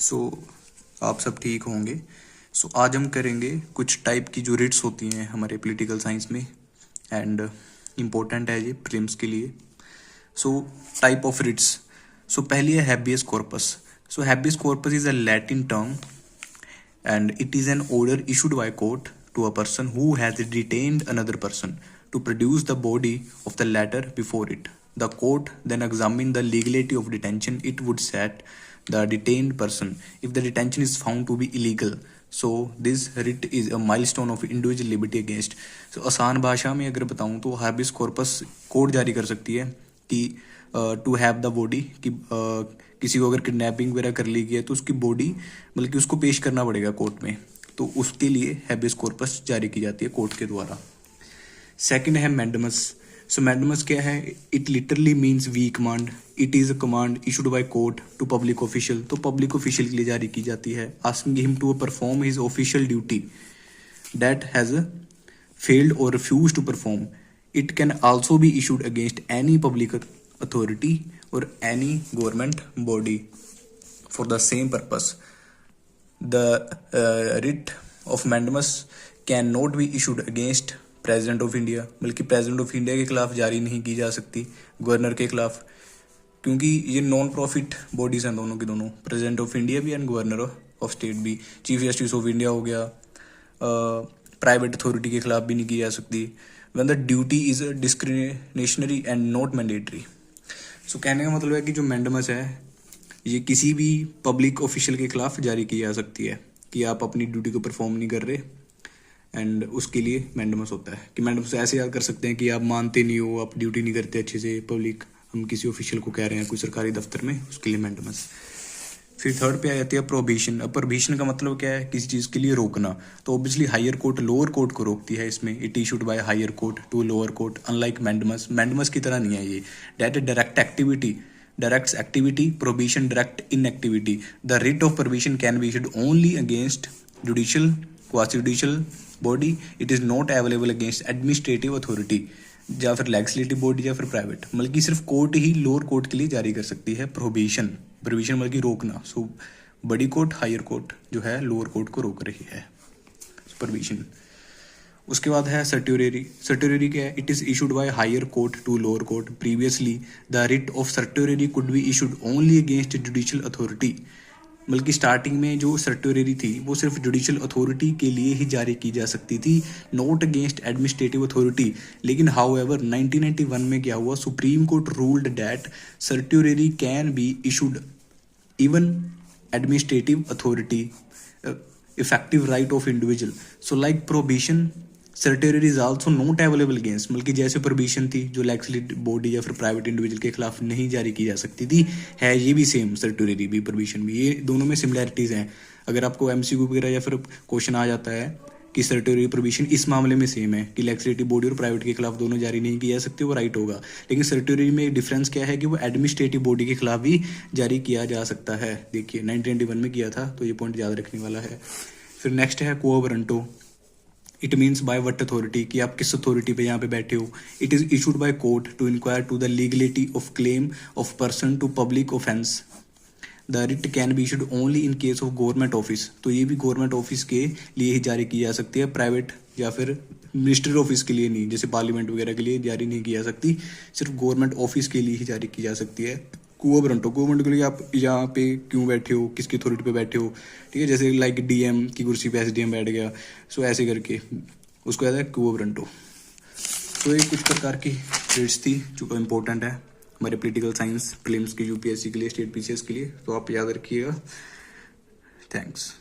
सो आप सब ठीक होंगे। सो आज हम करेंगे कुछ टाइप की जो रिट्स होती हैं हमारे पॉलिटिकल साइंस में, एंड इम्पोर्टेंट है ये प्रीलिम्स के लिए। So type of writs. So पहली है habeas corpus. So habeas corpus is a Latin term and it is an order issued by court to a person who has detained another person to produce the body of the latter before it. The court then examine the legality of detention. It would set the detained person if the detention is found to be illegal. So this writ is a milestone of individual liberty against. So आसान भाषा में अगर बताऊं तो हार्बिस corpus court जारी कर सकती है कि टू हैव द बॉडी, कि किसी को अगर किडनैपिंग वगैरह कर ली गई है तो उसकी बॉडी मतलब कि उसको पेश करना पड़ेगा कोर्ट में, तो उसके लिए हैबियस कॉर्पस जारी की जाती है कोर्ट के द्वारा। सेकंड है मैंडेमस। सो मैंडेमस क्या है? It literally means we command. It is a command issued by court to public official. तो पब्लिक ऑफिशियल के लिए जारी की जाती है, asking him to perform his official duty that has failed or refused to perform. It can also be issued against any public authority or any government body for the same purpose. The writ of mandamus cannot be issued against president of India, बल्कि president of India के खिलाफ जारी नहीं की जा सकती, governor के खिलाफ, क्योंकि ये नॉन प्रॉफिट बॉडीज हैं दोनों की दोनों, प्रेसिडेंट ऑफ इंडिया भी एंड गवर्नर ऑफ स्टेट भी। चीफ जस्टिस ऑफ इंडिया हो गया, प्राइवेट अथॉरिटी के खिलाफ भी नहीं की जा सकती। When the duty is discriminationary and not mandatory. So कहने का मतलब है कि जो मैंडेमस है ये किसी भी पब्लिक ऑफिशियल के खिलाफ जारी की जा सकती है कि आप अपनी ड्यूटी को परफॉर्म नहीं कर रहे, एंड उसके लिए मैंडेमस होता है। कि मैंडेमस ऐसे याद कर सकते हैं कि आप मानते नहीं हो, आप ड्यूटी नहीं करते अच्छे से, पब्लिक हम किसी ऑफिशियल को कह रहे हैं कोई सरकारी दफ्तर में, उसके लिए मैंडेमस। फिर थर्ड पे आ जाती है प्रोहिबिशन। अब प्रोहिबिशन का मतलब क्या है? किसी चीज़ के लिए रोकना। तो obviously higher court lower court को रोकती है इसमें। It issued by higher court to lower court, unlike mandamus. Mandamus की तरह नहीं है ये। That direct activity, direct activity, prohibition direct inactivity. The writ of prohibition can be issued only against judicial, quasi judicial body. It is not available against administrative authority, या फिर legislative body या फिर private. मतलब कि सिर्फ court ही lower court के लिए जारी कर सकती है प्रोहिबिशन। प्रोहिबिशन मतलब कि रोकना। सो बड़ी कोर्ट, हायर कोर्ट जो है लोअर कोर्ट को रोक रही है, प्रोहिबिशन। उसके बाद है सर्ट्यूरेरी। सर्ट्यूरेरी क्या है? It is issued by higher court to lower court. Previously the writ of certiorari could be issued only against judicial authority. बल्कि स्टार्टिंग में जो सर्ट्यूरेरी थी वो सिर्फ जुडिशियल अथॉरिटी के लिए ही जारी की जा सकती थी, नॉट अगेंस्ट एडमिनिस्ट्रेटिव अथॉरिटी। लेकिन हाउएवर 1991 में क्या हुआ? Supreme court ruled that certiorari can be issued even administrative authority effective right of individual. So like prohibition, certiorari is also not available against. मतलब कि जैसे प्रोहिबिशन थी जो लेजिस्लेटिव बॉडी या फिर प्राइवेट इंडिविजुअल के खिलाफ नहीं जारी की जा सकती थी, है ये भी सेम, सर्ट्यूरेरी भी प्रोहिबिशन भी। ये दोनों में सिमिलैरिटीज हैं। अगर आपको एमसीक्यू वगैरह या फिर क्वेश्चन आ जाता है कि सर्ट्यूरेरी प्रोहिबिशन इस मामले में सेम है कि लेजिस्लेटिव बॉडी और प्राइवेट के खिलाफ दोनों जारी नहीं की जा सकती, वो राइट होगा। लेकिन सर्ट्यूरेरी में एक डिफरेंस क्या है कि वो एडमिनिस्ट्रेटिव बॉडी के खिलाफ भी जारी किया जा सकता है। देखिए 1991 में किया था, तो ये पॉइंट याद रखने वाला है। फिर नेक्स्ट है quo warranto. It means by what authority, कि आप किस अथॉरिटी पे यहाँ पे बैठे हो। It is issued by court to inquire to the legality of claim of person to public offense. The writ can be issued only in case of government office. तो ये भी गवर्नमेंट ऑफिस के लिए ही जारी की जा सकती है, प्राइवेट या फिर मिनिस्ट्री ऑफिस के लिए नहीं, जैसे पार्लियामेंट वगैरह के लिए जारी नहीं की जा सकती, सिर्फ गवर्नमेंट ऑफिस के लिए ही जारी की जा सकती है। क्वो वारंटो, क्वो वारंटो के लिए आप यहाँ पे क्यों बैठे हो, किसकी अथॉरिटी पे बैठे हो, ठीक है। जैसे लाइक डीएम की कुर्सी पे एसडीएम बैठ गया, सो ऐसे करके उसको कहता है क्वो वारंटो। तो ये कुछ प्रकार की ट्रेड्स थी जो इम्पोर्टेंट है हमारे पॉलिटिकल साइंस प्रीलिम्स के, यूपीएससी के लिए, स्टेट पीसीएस के लिए, तो आप याद रखिएगा। थैंक्स।